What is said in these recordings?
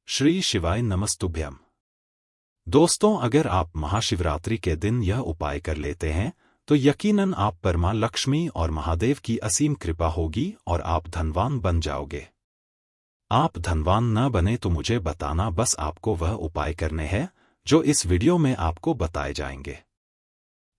श्री शिवाय नमस्तुभ्यम। दोस्तों, अगर आप महाशिवरात्रि के दिन यह उपाय कर लेते हैं तो यकीनन आप पर मां लक्ष्मी और महादेव की असीम कृपा होगी और आप धनवान बन जाओगे। आप धनवान न बने तो मुझे बताना, बस आपको वह उपाय करने हैं जो इस वीडियो में आपको बताए जाएंगे।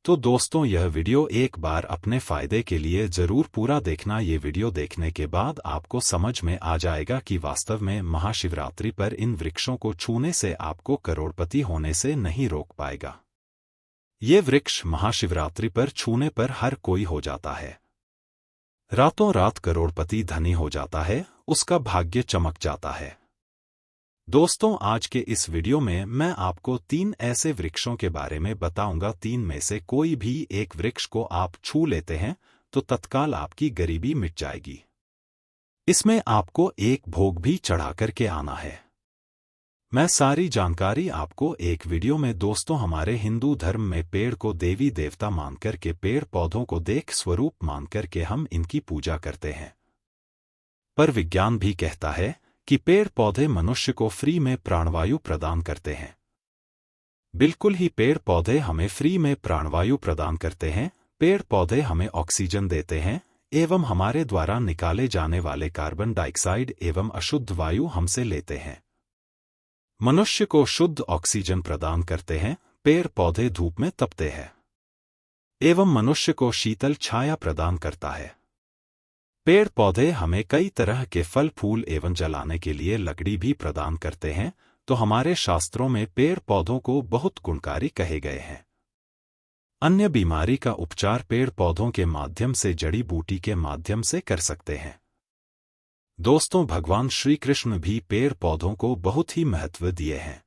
तो दोस्तों, यह वीडियो एक बार अपने फायदे के लिए जरूर पूरा देखना। ये वीडियो देखने के बाद आपको समझ में आ जाएगा कि वास्तव में महाशिवरात्रि पर इन वृक्षों को छूने से आपको करोड़पति होने से नहीं रोक पाएगा। ये वृक्ष महाशिवरात्रि पर छूने पर हर कोई हो जाता है, रातों रात करोड़पति धनी हो जाता है, उसका भाग्य चमक जाता है। दोस्तों, आज के इस वीडियो में मैं आपको 3 ऐसे वृक्षों के बारे में बताऊंगा। 3 में से कोई भी एक वृक्ष को आप छू लेते हैं तो तत्काल आपकी गरीबी मिट जाएगी। इसमें आपको एक भोग भी चढ़ा करके आना है। मैं सारी जानकारी आपको एक वीडियो में दोस्तों, हमारे हिंदू धर्म में पेड़ को देवी देवता मानकर के, पेड़ पौधों को देख स्वरूप मानकर के हम इनकी पूजा करते हैं। पर विज्ञान भी कहता है कि पेड़ पौधे मनुष्य को फ्री में प्राणवायु प्रदान करते हैं। बिल्कुल ही पेड़ पौधे हमें फ्री में प्राणवायु प्रदान करते हैं। पेड़ पौधे हमें ऑक्सीजन देते हैं एवं हमारे द्वारा निकाले जाने वाले कार्बन डाइऑक्साइड एवं अशुद्ध वायु हमसे लेते हैं। मनुष्य को शुद्ध ऑक्सीजन प्रदान करते हैं, पेड़ पौधे धूप में तपते हैं एवं मनुष्य को शीतल छाया प्रदान करता है। पेड़ पौधे हमें कई तरह के फल फूल एवं जलाने के लिए लकड़ी भी प्रदान करते हैं। तो हमारे शास्त्रों में पेड़ पौधों को बहुत गुणकारी कहे गए हैं। अन्य बीमारी का उपचार पेड़ पौधों के माध्यम से, जड़ी बूटी के माध्यम से कर सकते हैं। दोस्तों, भगवान श्री कृष्ण भी पेड़ पौधों को बहुत ही महत्व दिए हैं।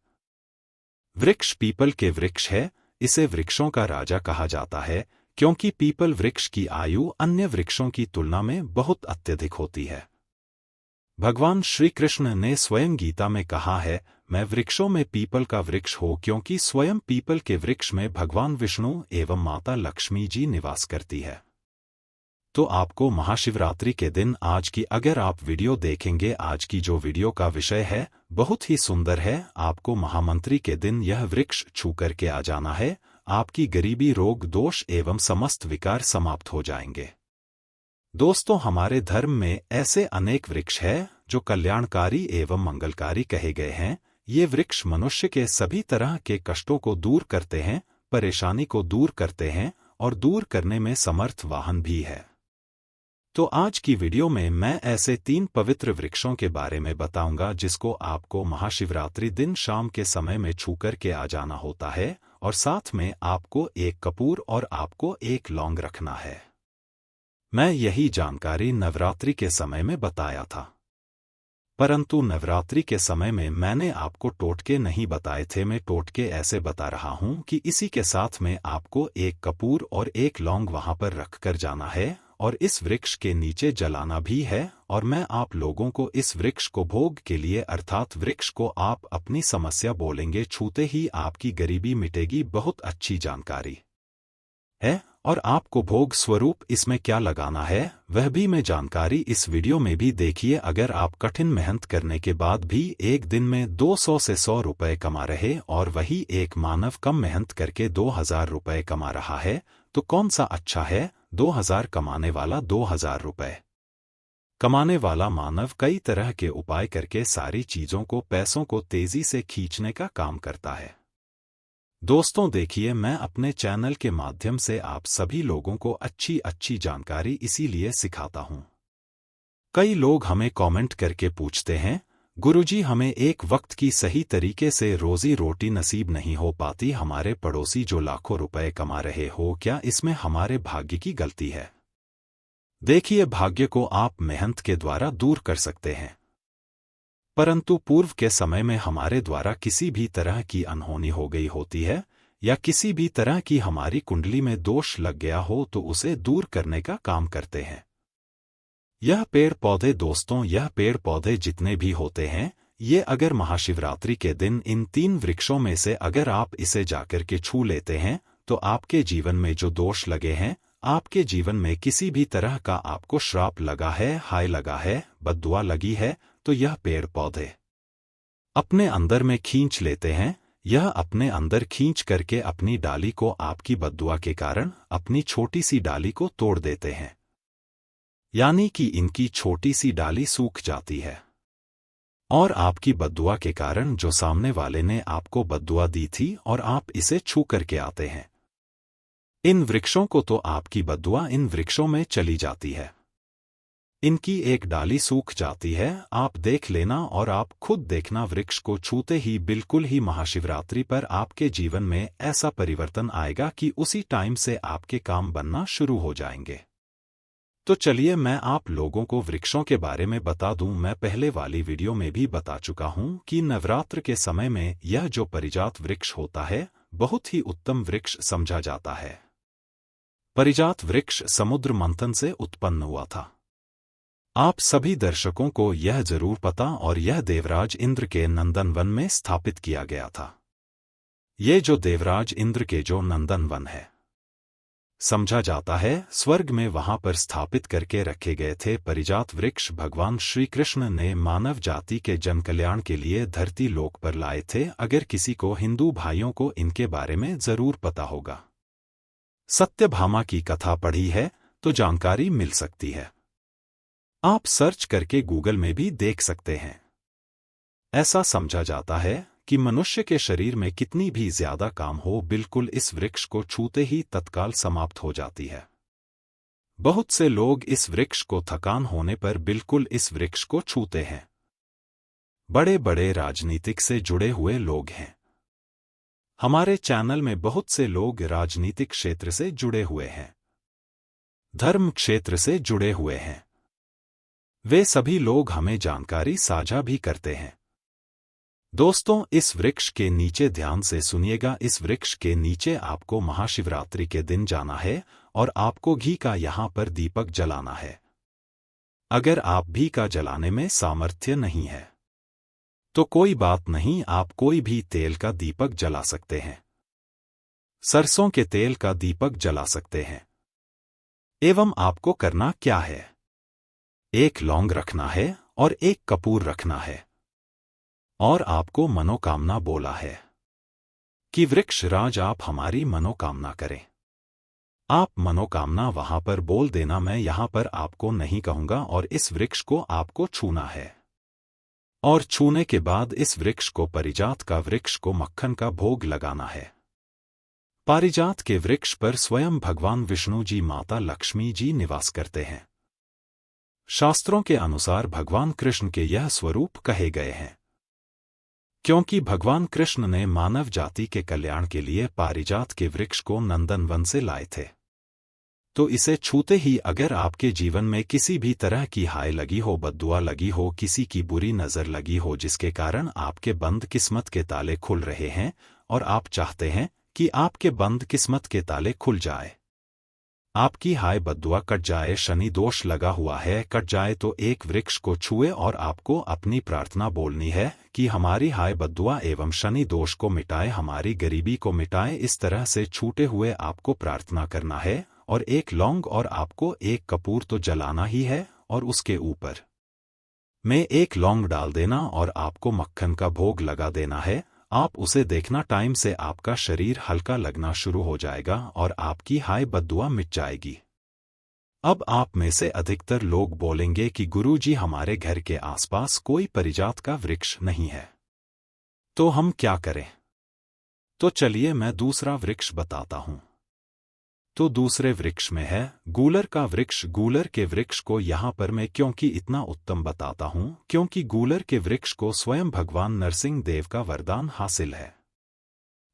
वृक्ष पीपल के वृक्ष है, इसे वृक्षों का राजा कहा जाता है क्योंकि पीपल वृक्ष की आयु अन्य वृक्षों की तुलना में बहुत अत्यधिक होती है। भगवान श्री कृष्ण ने स्वयं गीता में कहा है, मैं वृक्षों में पीपल का वृक्ष हो, क्योंकि स्वयं पीपल के वृक्ष में भगवान विष्णु एवं माता लक्ष्मी जी निवास करती है। तो आपको महाशिवरात्रि के दिन आज की अगर आप वीडियो देखेंगे, आज की जो वीडियो का विषय है बहुत ही सुंदर है। आपको महामंत्री के दिन यह वृक्ष छू करके आ जाना है। आपकी गरीबी, रोग दोष एवं समस्त विकार समाप्त हो जाएंगे। दोस्तों, हमारे धर्म में ऐसे अनेक वृक्ष हैं जो कल्याणकारी एवं मंगलकारी कहे गए हैं। ये वृक्ष मनुष्य के सभी तरह के कष्टों को दूर करते हैं, परेशानी को दूर करते हैं और दूर करने में समर्थ वाहन भी है। तो आज की वीडियो में मैं ऐसे 3 पवित्र वृक्षों के बारे में बताऊंगा जिसको आपको महाशिवरात्रि दिन शाम के समय में छू करके आ जाना होता है, और साथ में आपको एक कपूर और आपको एक लौंग रखना है। मैं यही जानकारी नवरात्रि के समय में बताया था, परंतु नवरात्रि के समय में मैंने आपको टोटके नहीं बताए थे। मैं टोटके ऐसे बता रहा हूं कि इसी के साथ में आपको एक कपूर और एक लौंग वहां पर रख कर जाना है और इस वृक्ष के नीचे जलाना भी है। और मैं आप लोगों को इस वृक्ष को भोग के लिए, अर्थात वृक्ष को आप अपनी समस्या बोलेंगे, छूते ही आपकी गरीबी मिटेगी। बहुत अच्छी जानकारी है। और आपको भोग स्वरूप इसमें क्या लगाना है वह भी मैं जानकारी इस वीडियो में भी देखिए। अगर आप कठिन मेहनत करने के बाद भी एक दिन में 200 से 100 रुपए कमा रहे और वही एक मानव कम मेहनत करके 2000 रुपए कमा रहा है, तो कौन सा अच्छा है? 2000 कमाने वाला 2000 रुपए कमाने वाला मानव कई तरह के उपाय करके सारी चीजों को, पैसों को तेजी से खींचने का काम करता है। दोस्तों देखिए, मैं अपने चैनल के माध्यम से आप सभी लोगों को अच्छी अच्छी जानकारी इसीलिए सिखाता हूं। कई लोग हमें कमेंट करके पूछते हैं, गुरुजी हमें एक वक्त की सही तरीके से रोजी रोटी नसीब नहीं हो पाती, हमारे पड़ोसी जो लाखों रुपए कमा रहे हो, क्या इसमें हमारे भाग्य की गलती है? देखिए, भाग्य को आप मेहनत के द्वारा दूर कर सकते हैं, परंतु पूर्व के समय में हमारे द्वारा किसी भी तरह की अनहोनी हो गई होती है या किसी भी तरह की हमारी कुंडली में दोष लग गया हो तो उसे दूर करने का काम करते हैं यह पेड़ पौधे। दोस्तों, यह पेड़ पौधे जितने भी होते हैं, ये अगर महाशिवरात्रि के दिन इन 3 वृक्षों में से अगर आप इसे जाकर के छू लेते हैं तो आपके जीवन में जो दोष लगे हैं, आपके जीवन में किसी भी तरह का आपको श्राप लगा है, हाय लगा है, बद्दुआ लगी है, तो यह पेड़ पौधे अपने अंदर में खींच लेते हैं। यह अपने अंदर खींच करके अपनी डाली को आपकी बद्दुआ के कारण अपनी छोटी सी डाली को तोड़ देते हैं, यानी कि इनकी छोटी सी डाली सूख जाती है और आपकी बद्दुआ के कारण जो सामने वाले ने आपको बद्दुआ दी थी और आप इसे छू करके आते हैं, इन वृक्षों को तो आपकी बद्दुआ इन वृक्षों में चली जाती है। इनकी एक डाली सूख जाती है, आप देख लेना और आप खुद देखना, वृक्ष को छूते ही बिल्कुल ही महाशिवरात्रि पर आपके जीवन में ऐसा परिवर्तन आएगा कि उसी टाइम से आपके काम बनना शुरू हो जाएंगे। तो चलिए मैं आप लोगों को वृक्षों के बारे में बता दूं। मैं पहले वाली वीडियो में भी बता चुका हूं कि नवरात्र के समय में यह जो परिजात वृक्ष होता है बहुत ही उत्तम वृक्ष समझा जाता है। परिजात वृक्ष समुद्र मंथन से उत्पन्न हुआ था। आप सभी दर्शकों को यह जरूर पता, और यह देवराज इंद्र के नंदनवन में स्थापित किया गया था। ये जो देवराज इंद्र के जो नंदनवन है, समझा जाता है स्वर्ग में वहां पर स्थापित करके रखे गए थे। परिजात वृक्ष भगवान श्री कृष्ण ने मानव जाति के जनकल्याण के लिए धरती लोक पर लाए थे। अगर किसी को हिंदू भाइयों को इनके बारे में जरूर पता होगा, सत्यभामा की कथा पढ़ी है तो जानकारी मिल सकती है। आप सर्च करके गूगल में भी देख सकते हैं। ऐसा समझा जाता है कि मनुष्य के शरीर में कितनी भी ज्यादा काम हो, बिल्कुल इस वृक्ष को छूते ही तत्काल समाप्त हो जाती है। बहुत से लोग इस वृक्ष को थकान होने पर बिल्कुल इस वृक्ष को छूते हैं। बड़े बड़े राजनीतिक से जुड़े हुए लोग हैं। हमारे चैनल में बहुत से लोग राजनीतिक क्षेत्र से जुड़े हुए हैं, धर्म क्षेत्र से जुड़े हुए हैं। वे सभी लोग हमें जानकारी साझा भी करते हैं। दोस्तों, इस वृक्ष के नीचे ध्यान से सुनिएगा। इस वृक्ष के नीचे आपको महाशिवरात्रि के दिन जाना है और आपको घी का यहां पर दीपक जलाना है। अगर आप घी का जलाने में सामर्थ्य नहीं है तो कोई बात नहीं, आप कोई भी तेल का दीपक जला सकते हैं। सरसों के तेल का दीपक जला सकते हैं। एवं आपको करना क्या है, एक लौंग रखना है और एक कपूर रखना है, और आपको मनोकामना बोला है कि वृक्ष राज आप हमारी मनोकामना करें। आप मनोकामना वहां पर बोल देना, मैं यहां पर आपको नहीं कहूंगा, और इस वृक्ष को आपको छूना है। और छूने के बाद इस वृक्ष को, पारिजात का वृक्ष को मक्खन का भोग लगाना है। पारिजात के वृक्ष पर स्वयं भगवान विष्णु जी, माता लक्ष्मी जी निवास करते हैं। शास्त्रों के अनुसार भगवान कृष्ण के यह स्वरूप कहे गए हैं, क्योंकि भगवान कृष्ण ने मानव जाति के कल्याण के लिए पारिजात के वृक्ष को नंदनवन से लाए थे। तो इसे छूते ही अगर आपके जीवन में किसी भी तरह की हाय लगी हो, बद्दुआ लगी हो, किसी की बुरी नजर लगी हो, जिसके कारण आपके बंद किस्मत के ताले खुल रहे हैं और आप चाहते हैं कि आपके बंद किस्मत के ताले खुल जाए, आपकी हाय बद्दुआ कट जाए, शनि दोष लगा हुआ है कट जाए, तो एक वृक्ष को छुए और आपको अपनी प्रार्थना बोलनी है कि हमारी हाय बद्दुआ एवं शनि दोष को मिटाए, हमारी गरीबी को मिटाए। इस तरह से छूटे हुए आपको प्रार्थना करना है, और एक लौंग और आपको एक कपूर तो जलाना ही है, और उसके ऊपर में एक लौंग डाल देना और आपको मक्खन का भोग लगा देना है। आप उसे देखना, टाइम से आपका शरीर हल्का लगना शुरू हो जाएगा और आपकी हाय बद्दुआ मिट जाएगी। अब आप में से अधिकतर लोग बोलेंगे कि गुरुजी, हमारे घर के आसपास कोई पारिजात का वृक्ष नहीं है, तो हम क्या करें? तो चलिए मैं दूसरा वृक्ष बताता हूं। तो दूसरे वृक्ष में है गूलर का वृक्ष। गूलर के वृक्ष को यहां पर मैं क्योंकि इतना उत्तम बताता हूं, क्योंकि गूलर के वृक्ष को स्वयं भगवान नरसिंह देव का वरदान हासिल है।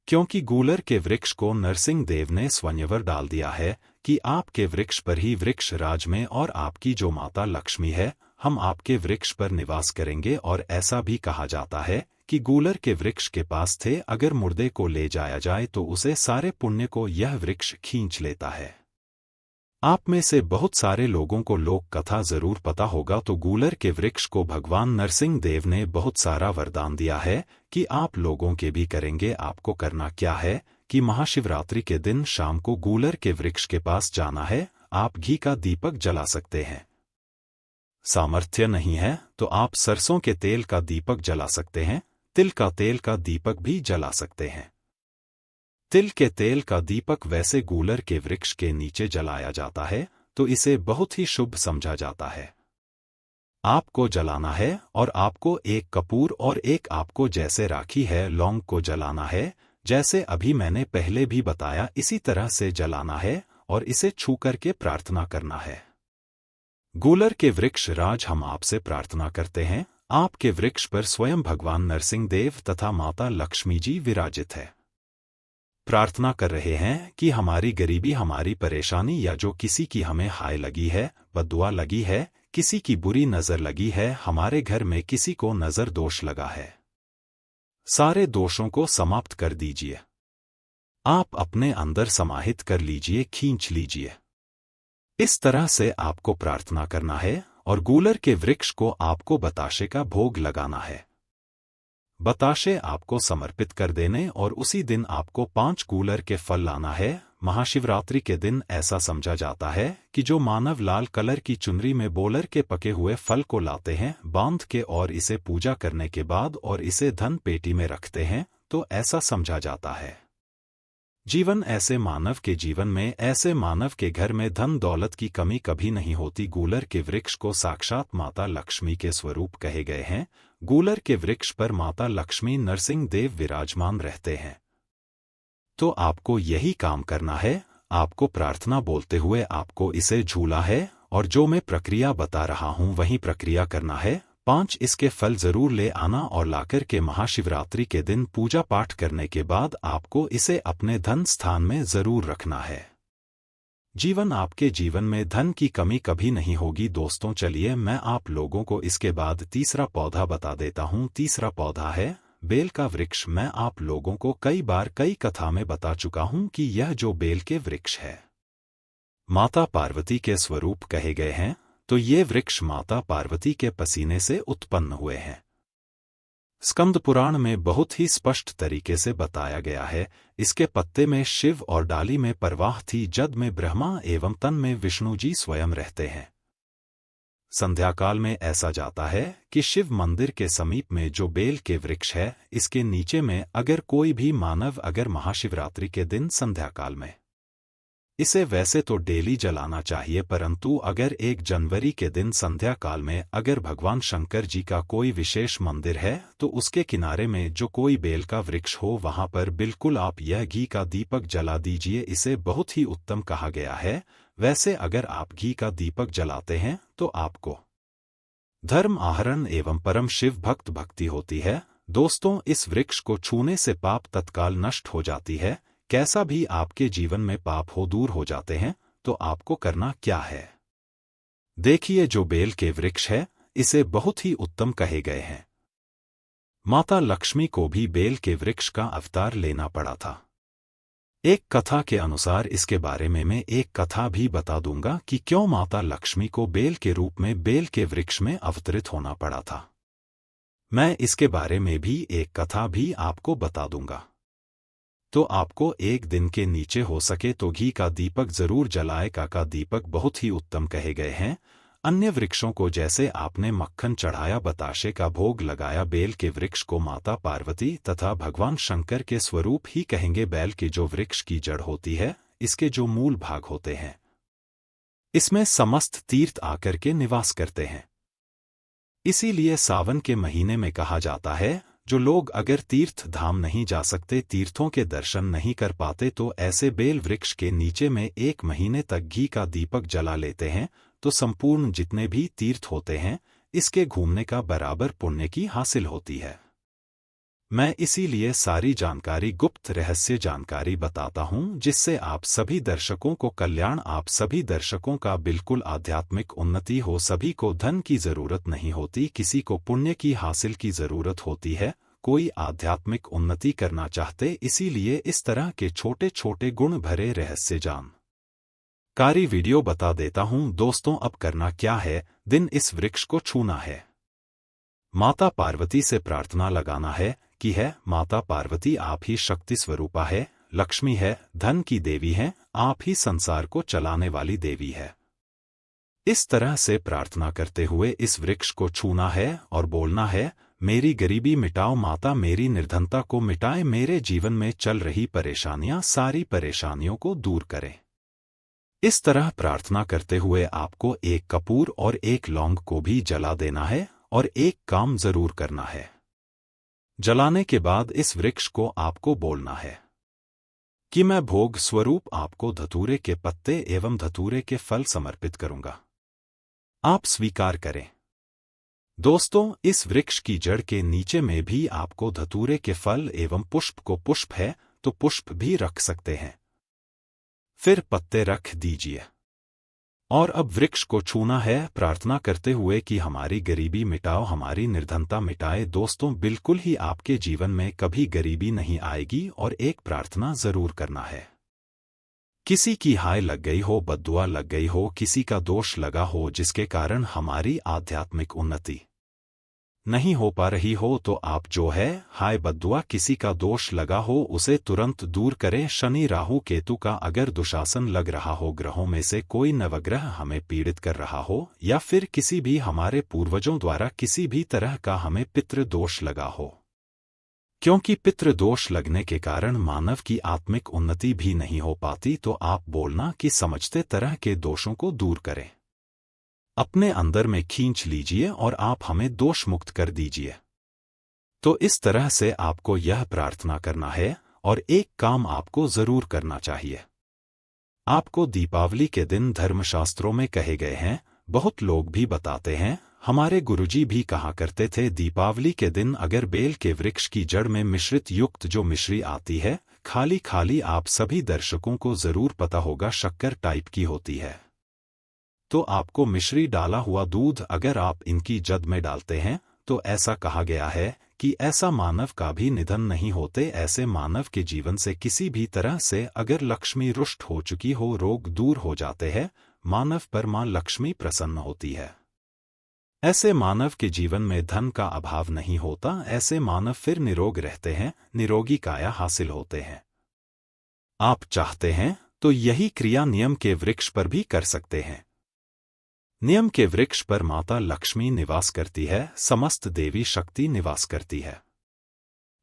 क्योंकि गूलर के वृक्ष को नरसिंह देव ने स्वयंवर डाल दिया है कि आपके वृक्ष पर ही वृक्ष राज में, और आपकी जो माता लक्ष्मी है, हम आपके वृक्ष पर निवास करेंगे। और ऐसा भी कहा जाता है कि गूलर के वृक्ष के पास थे, अगर मुर्दे को ले जाया जाए तो उसे सारे पुण्य को यह वृक्ष खींच लेता है। आप में से बहुत सारे लोगों को लोक कथा जरूर पता होगा। तो गूलर के वृक्ष को भगवान नरसिंह देव ने बहुत सारा वरदान दिया है कि आप लोगों के भी करेंगे। आपको करना क्या है कि महाशिवरात्रि के दिन शाम को गूलर के वृक्ष के पास जाना है। आप घी का दीपक जला सकते हैं, सामर्थ्य नहीं है तो आप सरसों के तेल का दीपक जला सकते हैं। तिल का तेल का दीपक भी जला सकते हैं। तिल के तेल का दीपक वैसे गूलर के वृक्ष के नीचे जलाया जाता है तो इसे बहुत ही शुभ समझा जाता है। आपको जलाना है और आपको एक कपूर और एक आपको जैसे राखी है लौंग को जलाना है, जैसे अभी मैंने पहले भी बताया इसी तरह से जलाना है और इसे छू करके प्रार्थना करना है। गूलर के वृक्ष राज हम आपसे प्रार्थना करते हैं, आपके वृक्ष पर स्वयं भगवान नरसिंह देव तथा माता लक्ष्मी जी विराजित है। प्रार्थना कर रहे हैं कि हमारी गरीबी, हमारी परेशानी या जो किसी की हमें हाय लगी है, बद्दुआ लगी है, किसी की बुरी नजर लगी है, हमारे घर में किसी को नजर दोष लगा है, सारे दोषों को समाप्त कर दीजिए। आप अपने अंदर समाहित कर लीजिए, खींच लीजिए। इस तरह से आपको प्रार्थना करना है और गूलर के वृक्ष को आपको बताशे का भोग लगाना है। बताशे आपको समर्पित कर देने और उसी दिन आपको 5 गूलर के फल लाना है। महाशिवरात्रि के दिन ऐसा समझा जाता है कि जो मानव लाल कलर की चुनरी में बोलर के पके हुए फल को लाते हैं बांध के और इसे पूजा करने के बाद और इसे धन पेटी में रखते हैं, तो ऐसा समझा जाता है जीवन ऐसे मानव के जीवन में, ऐसे मानव के घर में धन दौलत की कमी कभी नहीं होती। गूलर के वृक्ष को साक्षात माता लक्ष्मी के स्वरूप कहे गए हैं। गूलर के वृक्ष पर माता लक्ष्मी नरसिंह देव विराजमान रहते हैं। तो आपको यही काम करना है, आपको प्रार्थना बोलते हुए आपको इसे झूला है और जो मैं प्रक्रिया बता रहा हूं वही प्रक्रिया करना है। 5 इसके फल जरूर ले आना और लाकर के महाशिवरात्रि के दिन पूजा पाठ करने के बाद आपको इसे अपने धन स्थान में जरूर रखना है। जीवन आपके जीवन में धन की कमी कभी नहीं होगी। दोस्तों चलिए मैं आप लोगों को इसके बाद तीसरा पौधा बता देता हूं। तीसरा पौधा है बेल का वृक्ष। मैं आप लोगों को कई बार कई कथा में बता चुका हूं कि यह जो बेल के वृक्ष है माता पार्वती के स्वरूप कहे गए हैं, तो ये वृक्ष माता पार्वती के पसीने से उत्पन्न हुए हैं। स्कंद पुराण में बहुत ही स्पष्ट तरीके से बताया गया है। इसके पत्ते में शिव और डाली में परवाह थी, जद में ब्रह्मा एवं तन में विष्णु जी स्वयं रहते हैं। संध्याकाल में ऐसा जाता है कि शिव मंदिर के समीप में जो बेल के वृक्ष है, इसके नीचे में अगर कोई भी मानव अगर महाशिवरात्रि के दिन संध्याकाल में इसे वैसे तो डेली जलाना चाहिए, परंतु अगर 1 जनवरी के दिन संध्या काल में अगर भगवान शंकर जी का कोई विशेष मंदिर है तो उसके किनारे में जो कोई बेल का वृक्ष हो वहां पर बिल्कुल आप यह घी का दीपक जला दीजिए। इसे बहुत ही उत्तम कहा गया है। वैसे अगर आप घी का दीपक जलाते हैं तो आपको धर्म आहरण एवं परम शिव भक्त भक्ति होती है। दोस्तों इस वृक्ष को छूने से पाप तत्काल नष्ट हो जाती है। कैसा भी आपके जीवन में पाप हो दूर हो जाते हैं। तो आपको करना क्या है, देखिए जो बेल के वृक्ष है इसे बहुत ही उत्तम कहे गए हैं। माता लक्ष्मी को भी बेल के वृक्ष का अवतार लेना पड़ा था। एक कथा के अनुसार इसके बारे में मैं एक कथा भी बता दूंगा कि क्यों माता लक्ष्मी को बेल के रूप में बेल के वृक्ष में अवतरित होना पड़ा था। मैं इसके बारे में भी एक कथा भी आपको बता दूंगा। तो आपको एक दिन के नीचे हो सके तो घी का दीपक जरूर जलाए। का दीपक बहुत ही उत्तम कहे गए हैं। अन्य वृक्षों को जैसे आपने मक्खन चढ़ाया, बताशे का भोग लगाया, बेल के वृक्ष को माता पार्वती तथा भगवान शंकर के स्वरूप ही कहेंगे। बेल के जो वृक्ष की जड़ होती है, इसके जो मूल भाग होते हैं, इसमें समस्त तीर्थ आकर के निवास करते हैं। इसीलिए सावन के महीने में कहा जाता है जो लोग अगर तीर्थ धाम नहीं जा सकते, तीर्थों के दर्शन नहीं कर पाते, तो ऐसे बेल वृक्ष के नीचे में 1 महीने तक घी का दीपक जला लेते हैं तो संपूर्ण जितने भी तीर्थ होते हैं इसके घूमने का बराबर पुण्य की हासिल होती है। मैं इसीलिए सारी जानकारी, गुप्त रहस्य जानकारी बताता हूं, जिससे आप सभी दर्शकों को कल्याण, आप सभी दर्शकों का बिल्कुल आध्यात्मिक उन्नति हो। सभी को धन की जरूरत नहीं होती, किसी को पुण्य की हासिल की जरूरत होती है। कोई आध्यात्मिक उन्नति करना चाहते, इसीलिए इस तरह के छोटे छोटे गुण भरे रहस्य जानकारी वीडियो बता देता हूं। दोस्तों अब करना क्या है, दिन इस वृक्ष को छूना है, माता पार्वती से प्रार्थना लगाना है कि है माता पार्वती आप ही शक्ति स्वरूपा है, लक्ष्मी है, धन की देवी है, आप ही संसार को चलाने वाली देवी है। इस तरह से प्रार्थना करते हुए इस वृक्ष को छूना है और बोलना है, मेरी गरीबी मिटाओ माता, मेरी निर्धनता को मिटाए, मेरे जीवन में चल रही परेशानियां, सारी परेशानियों को दूर करें। इस तरह प्रार्थना करते हुए आपको एक कपूर और एक लौंग को भी जला देना है और एक काम जरूर करना है। जलाने के बाद इस वृक्ष को आपको बोलना है कि मैं भोग स्वरूप आपको धतूरे के पत्ते एवं धतूरे के फल समर्पित करूंगा, आप स्वीकार करें। दोस्तों, इस वृक्ष की जड़ के नीचे में भी आपको धतूरे के फल एवं पुष्प को, पुष्प है तो पुष्प भी रख सकते हैं, फिर पत्ते रख दीजिए और अब वृक्ष को छूना है, प्रार्थना करते हुए कि हमारी गरीबी मिटाओ, हमारी निर्धनता मिटाए। दोस्तों, बिल्कुल ही आपके जीवन में कभी गरीबी नहीं आएगी और एक प्रार्थना जरूर करना है। किसी की हाय लग गई हो, बद्दुआ लग गई हो, किसी का दोष लगा हो जिसके कारण हमारी आध्यात्मिक उन्नति नहीं हो पा रही हो, तो आप जो है हाय बद्दुआ किसी का दोष लगा हो उसे तुरंत दूर करें। शनि राहु केतु का अगर दुशासन लग रहा हो, ग्रहों में से कोई नवग्रह हमें पीड़ित कर रहा हो, या फिर किसी भी हमारे पूर्वजों द्वारा किसी भी तरह का हमें पितृ दोष लगा हो, क्योंकि पितृ दोष लगने के कारण मानव की आत्मिक उन्नति भी नहीं हो पाती, तो आप बोलना कि समझते तरह के दोषों को दूर करें, अपने अंदर में खींच लीजिए और आप हमें दोष मुक्त कर दीजिए। तो इस तरह से आपको यह प्रार्थना करना है और एक काम आपको जरूर करना चाहिए। आपको दीपावली के दिन धर्मशास्त्रों में कहे गए हैं, बहुत लोग भी बताते हैं, हमारे गुरुजी भी कहा करते थे, दीपावली के दिन अगर बेल के वृक्ष की जड़ में मिश्रित युक्त जो मिश्री आती है, खाली खाली, आप सभी दर्शकों को जरूर पता होगा शक्कर टाइप की होती है, तो आपको मिश्री डाला हुआ दूध अगर आप इनकी जद में डालते हैं, तो ऐसा कहा गया है कि ऐसा मानव का भी निधन नहीं होते, ऐसे मानव के जीवन से किसी भी तरह से अगर लक्ष्मी रुष्ट हो चुकी हो, रोग दूर हो जाते हैं, मानव पर मां लक्ष्मी प्रसन्न होती है, ऐसे मानव के जीवन में धन का अभाव नहीं होता, ऐसे मानव फिर निरोग रहते हैं, निरोगी काया हासिल होते हैं। आप चाहते हैं तो यही क्रिया नियम के वृक्ष पर भी कर सकते हैं। नियम के वृक्ष पर माता लक्ष्मी निवास करती है, समस्त देवी शक्ति निवास करती है।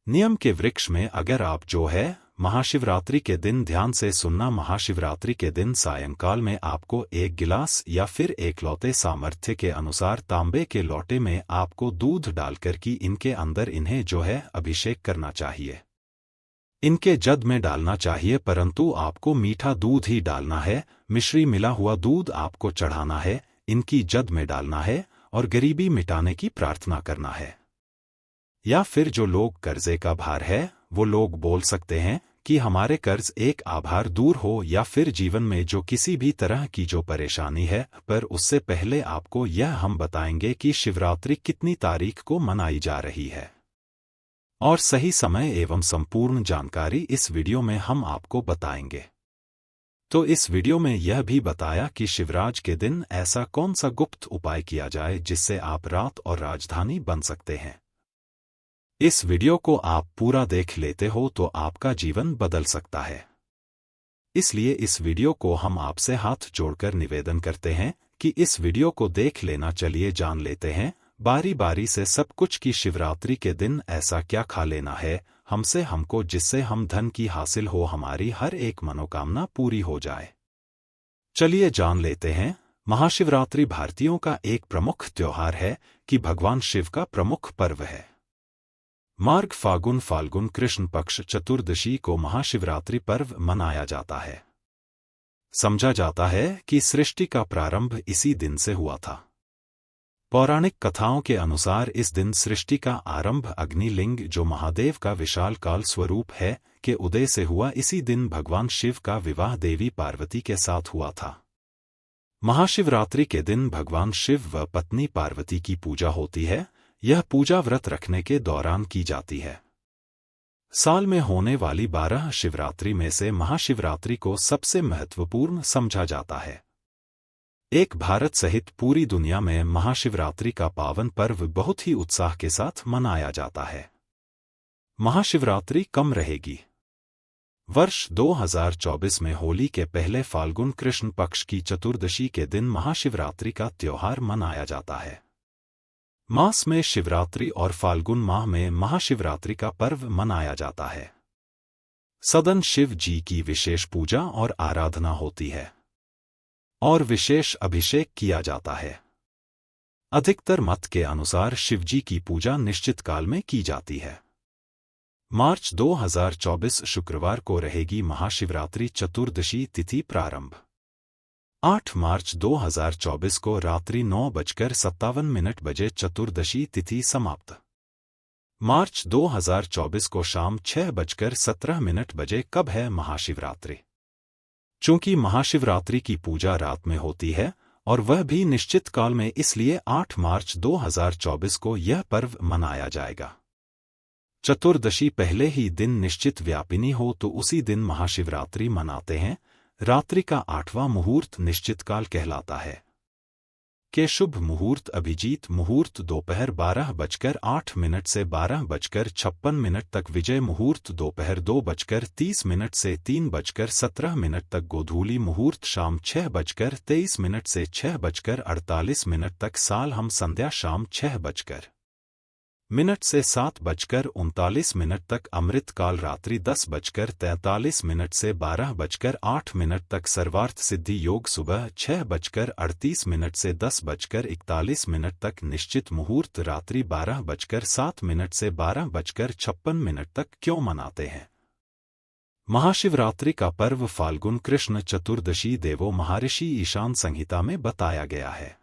नियम के वृक्ष में अगर आप जो है महाशिवरात्रि के दिन ध्यान से सुनना, महाशिवरात्रि के दिन सायंकाल में आपको एक गिलास या फिर एक लोटे सामर्थ्य के अनुसार तांबे के लोटे में आपको दूध डालकर कि इनके अंदर इन्हें जो है अभिषेक करना चाहिए, इनके जद में डालना चाहिए, परंतु आपको मीठा दूध ही डालना है, मिश्री मिला हुआ दूध आपको चढ़ाना है, इनकी जद में डालना है और गरीबी मिटाने की प्रार्थना करना है। या फिर जो लोग कर्जे का भार है वो लोग बोल सकते हैं कि हमारे कर्ज एक आभार दूर हो, या फिर जीवन में जो किसी भी तरह की जो परेशानी है, पर उससे पहले आपको यह हम बताएंगे कि शिवरात्रि कितनी तारीख को मनाई जा रही है और सही समय एवं संपूर्ण जानकारी इस वीडियो में हम आपको बताएंगे। तो इस वीडियो में यह भी बताया कि शिवराज के दिन ऐसा कौन सा गुप्त उपाय किया जाए जिससे आप रात और राजधानी बन सकते हैं। इस वीडियो को आप पूरा देख लेते हो तो आपका जीवन बदल सकता है, इसलिए इस वीडियो को हम आपसे हाथ जोड़कर निवेदन करते हैं कि इस वीडियो को देख लेना। चलिए जान लेते हैं बारी बारी से सब कुछ कि शिवरात्रि के दिन ऐसा क्या खा लेना है हमसे हमको जिससे हम धन की हासिल हो, हमारी हर एक मनोकामना पूरी हो जाए। चलिए जान लेते हैं। महाशिवरात्रि भारतीयों का एक प्रमुख त्योहार है कि भगवान शिव का प्रमुख पर्व है। मार्ग फाल्गुन कृष्ण पक्ष चतुर्दशी को महाशिवरात्रि पर्व मनाया जाता है। समझा जाता है कि सृष्टि का प्रारंभ इसी दिन से हुआ था। पौराणिक कथाओं के अनुसार इस दिन सृष्टि का आरंभ अग्निलिंग जो महादेव का विशाल काल स्वरूप है के उदय से हुआ। इसी दिन भगवान शिव का विवाह देवी पार्वती के साथ हुआ था। महाशिवरात्रि के दिन भगवान शिव व पत्नी पार्वती की पूजा होती है। यह पूजा व्रत रखने के दौरान की जाती है। साल में होने वाली 12 शिवरात्रि में से महाशिवरात्रि को सबसे महत्वपूर्ण समझा जाता है। एक भारत सहित पूरी दुनिया में महाशिवरात्रि का पावन पर्व बहुत ही उत्साह के साथ मनाया जाता है। महाशिवरात्रि कम रहेगी। वर्ष 2024 में होली के पहले फाल्गुन कृष्ण पक्ष की चतुर्दशी के दिन महाशिवरात्रि का त्योहार मनाया जाता है। मास में शिवरात्रि और फाल्गुन माह में महाशिवरात्रि का पर्व मनाया जाता है। सदन शिव जी की विशेष पूजा और आराधना होती है और विशेष अभिषेक किया जाता है। अधिकतर मत के अनुसार शिवजी की पूजा निश्चित काल में की जाती है। मार्च 2024 शुक्रवार को रहेगी महाशिवरात्रि चतुर्दशी तिथि प्रारंभ। 8 मार्च 2024 को रात्रि 9:57 बजे चतुर्दशी तिथि समाप्त। मार्च 2024 को शाम 6:17 बजे कब है महाशिवरात्रि। चूंकि महाशिवरात्रि की पूजा रात में होती है और वह भी निश्चित काल में, इसलिए 8 मार्च 2024 को यह पर्व मनाया जाएगा। चतुर्दशी पहले ही दिन निश्चित व्यापिनी हो तो उसी दिन महाशिवरात्रि मनाते हैं। रात्रि का 8वां मुहूर्त निश्चित काल कहलाता है। के शुभ मुहूर्त अभिजीत मुहूर्त दोपहर 12:08 से 12:56 तक, विजय मुहूर्त दोपहर 2:30 से 3:17 तक, गोधूली मुहूर्त शाम 6:23 से 6:48 तक, साल हम संध्या शाम 6:00 से 7:39 तक, अमृतकाल रात्रि 10:43 से 12:08 तक, सर्वार्थ सिद्धि योग सुबह 6:38 से 10:41 तक, निश्चित मुहूर्त रात्रि 12:07 से 12:56 तक। क्यों मनाते हैं महाशिवरात्रि का पर्व? फाल्गुन कृष्ण चतुर्दशी देवो महर्षि ईशान संहिता में बताया गया है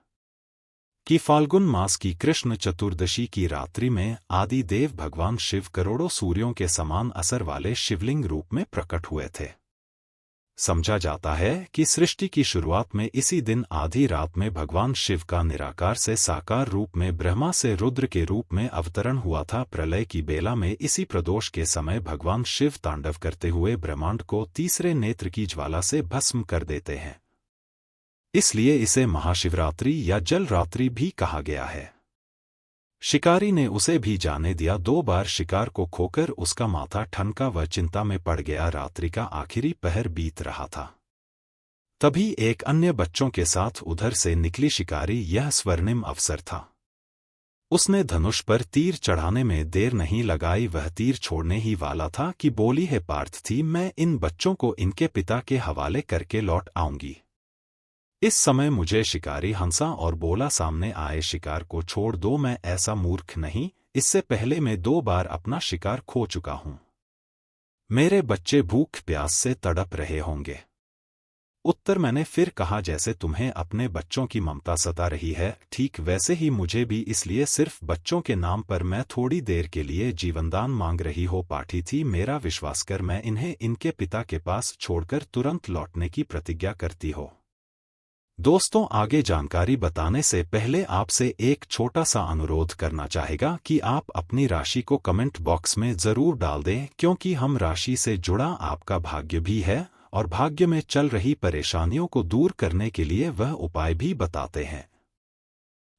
कि फाल्गुन मास की कृष्ण चतुर्दशी की रात्रि में आदि देव भगवान शिव करोड़ों सूर्यों के समान असर वाले शिवलिंग रूप में प्रकट हुए थे। समझा जाता है कि सृष्टि की शुरुआत में इसी दिन आधी रात में भगवान शिव का निराकार से साकार रूप में ब्रह्मा से रुद्र के रूप में अवतरण हुआ था। प्रलय की बेला में इसी प्रदोष के समय भगवान शिव तांडव करते हुए ब्रह्मांड को तीसरे नेत्र की ज्वाला से भस्म कर देते हैं। इसलिए इसे महाशिवरात्रि या जल रात्रि भी कहा गया है। शिकारी ने उसे भी जाने दिया। 2 बार शिकार को खोकर उसका माथा ठनका, वह चिंता में पड़ गया। रात्रि का आखिरी पहर बीत रहा था, तभी एक अन्य बच्चों के साथ उधर से निकली शिकारी। यह स्वर्णिम अवसर था। उसने धनुष पर तीर चढ़ाने में देर नहीं लगाई। वह तीर छोड़ने ही वाला था कि बोली, है पार्थ थी, मैं इन बच्चों को इनके पिता के हवाले करके लौट आऊंगी। इस समय मुझे शिकारी हंसा और बोला, सामने आए शिकार को छोड़ दो, मैं ऐसा मूर्ख नहीं, इससे पहले मैं 2 बार अपना शिकार खो चुका हूं। मेरे बच्चे भूख प्यास से तड़प रहे होंगे। उत्तर मैंने फिर कहा, जैसे तुम्हें अपने बच्चों की ममता सता रही है, ठीक वैसे ही मुझे भी, इसलिए सिर्फ बच्चों के नाम पर मैं थोड़ी देर के लिए जीवनदान मांग रही हो। पाठी थी, मेरा विश्वास कर, मैं इन्हें इनके पिता के पास छोड़कर तुरंत लौटने की प्रतिज्ञा करती हो। दोस्तों, आगे जानकारी बताने से पहले आपसे एक छोटा सा अनुरोध करना चाहेगा कि आप अपनी राशि को कमेंट बॉक्स में जरूर डाल दें, क्योंकि हम राशि से जुड़ा आपका भाग्य भी है और भाग्य में चल रही परेशानियों को दूर करने के लिए वह उपाय भी बताते हैं।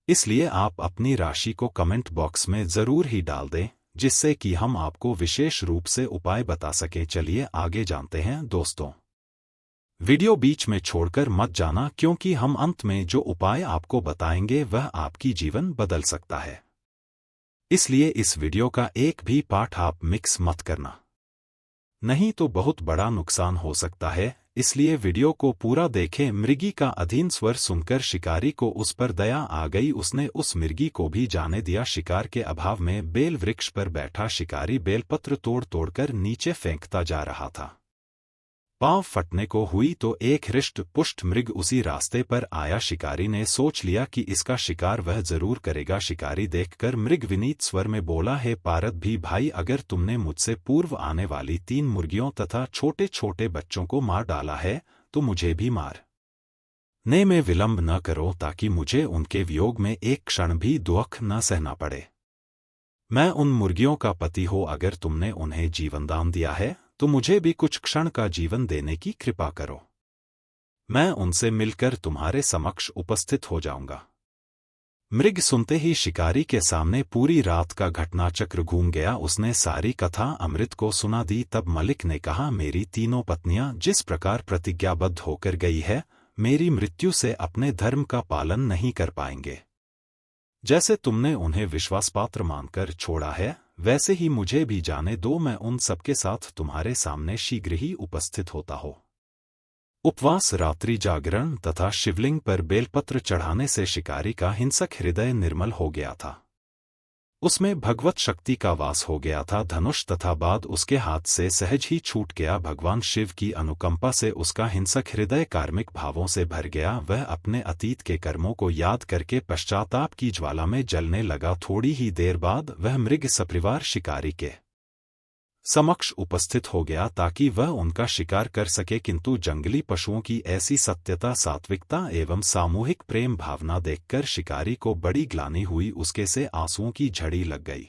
इसलिए आप अपनी राशि को कमेंट बॉक्स में जरूर ही डाल दें, जिससे कि हम आपको विशेष रूप से उपाय बता सकें। चलिए आगे जानते हैं दोस्तों। वीडियो बीच में छोड़कर मत जाना, क्योंकि हम अंत में जो उपाय आपको बताएंगे वह आपकी जीवन बदल सकता है। इसलिए इस वीडियो का एक भी पार्ट आप मिक्स मत करना, नहीं तो बहुत बड़ा नुकसान हो सकता है। इसलिए वीडियो को पूरा देखें। मृगी का अधीन स्वर सुनकर शिकारी को उस पर दया आ गई। उसने उस मृगी को भी जाने दिया। शिकार के अभाव में बेल वृक्ष पर बैठा शिकारी बेलपत्र तोड़ तोड़कर नीचे फेंकता जा रहा था। पांव फटने को हुई तो एक हृष्ट पुष्ट मृग उसी रास्ते पर आया। शिकारी ने सोच लिया कि इसका शिकार वह जरूर करेगा। शिकारी देखकर मृग विनीत स्वर में बोला, है पारद भी भाई, अगर तुमने मुझसे पूर्व आने वाली 3 मुर्गियों तथा छोटे छोटे बच्चों को मार डाला है तो मुझे भी मार ने में विलंब न करो, ताकि मुझे उनके वियोग में एक क्षण भी दुख न सहना पड़े। मैं उन मुर्गियों का पति हो, अगर तुमने उन्हें जीवनदान दिया है तो मुझे भी कुछ क्षण का जीवन देने की कृपा करो। मैं उनसे मिलकर तुम्हारे समक्ष उपस्थित हो जाऊंगा। मृग सुनते ही शिकारी के सामने पूरी रात का घटनाचक्र घूम गया। उसने सारी कथा अमृत को सुना दी। तब मलिक ने कहा, मेरी तीनों पत्नियां जिस प्रकार प्रतिज्ञाबद्ध होकर गई है, मेरी मृत्यु से अपने धर्म का पालन नहीं कर पाएंगे। जैसे तुमने उन्हें विश्वासपात्र मानकर छोड़ा है, वैसे ही मुझे भी जाने दो, मैं उन सबके साथ तुम्हारे सामने शीघ्र ही उपस्थित होता हो। उपवास, रात्रि जागरण तथा शिवलिंग पर बेलपत्र चढ़ाने से शिकारी का हिंसक हृदय निर्मल हो गया था। उसमें भगवत शक्ति का वास हो गया था। धनुष तथा बाण उसके हाथ से सहज ही छूट गया। भगवान शिव की अनुकंपा से उसका हिंसक हृदय कार्मिक भावों से भर गया। वह अपने अतीत के कर्मों को याद करके पश्चाताप की ज्वाला में जलने लगा। थोड़ी ही देर बाद वह मृग सपरिवार शिकारी के समक्ष उपस्थित हो गया ताकि वह उनका शिकार कर सके, किंतु जंगली पशुओं की ऐसी सत्यता, सात्विकता एवं सामूहिक प्रेम भावना देखकर शिकारी को बड़ी ग्लानि हुई। उसके से आंसुओं की झड़ी लग गई।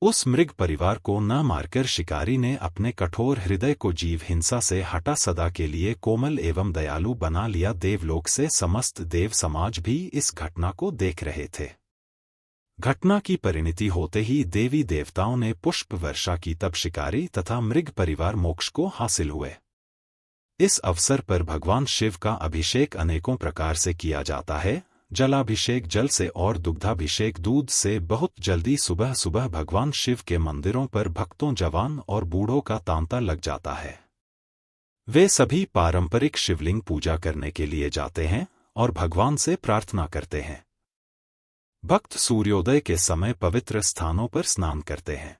उस मृग परिवार को न मारकर शिकारी ने अपने कठोर हृदय को जीव हिंसा से हटा सदा के लिए कोमल एवं दयालु बना लिया। देवलोक से समस्त देव समाज भी इस घटना को देख रहे थे। घटना की परिणति होते ही देवी देवताओं ने पुष्प वर्षा की, तब शिकारी तथा मृग परिवार मोक्ष को हासिल हुए। इस अवसर पर भगवान शिव का अभिषेक अनेकों प्रकार से किया जाता है। जलाभिषेक जल से और दुग्धाभिषेक दूध से। बहुत जल्दी सुबह सुबह भगवान शिव के मंदिरों पर भक्तों, जवान और बूढ़ों का तांता लग जाता है। वे सभी पारंपरिक शिवलिंग पूजा करने के लिए जाते हैं और भगवान से प्रार्थना करते हैं। भक्त सूर्योदय के समय पवित्र स्थानों पर स्नान करते हैं।